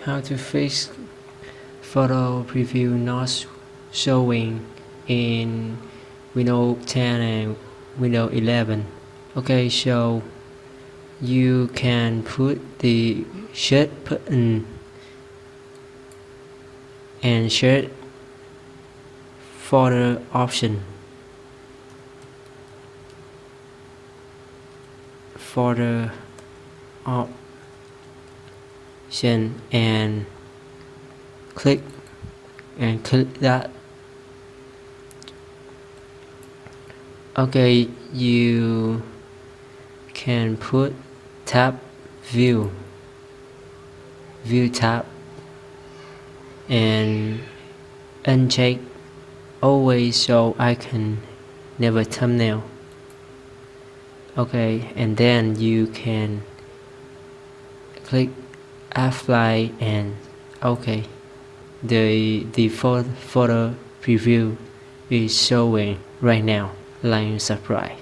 How to fix photo preview not showing in Windows 10 and Windows 11. Okay, so you can put the search button and search for the option and click that. Okay, you can put tab view tab and uncheck always show icon never thumbnail. Okay, and then you can click apply and okay, the default photo preview is showing right now. Like and subscribe.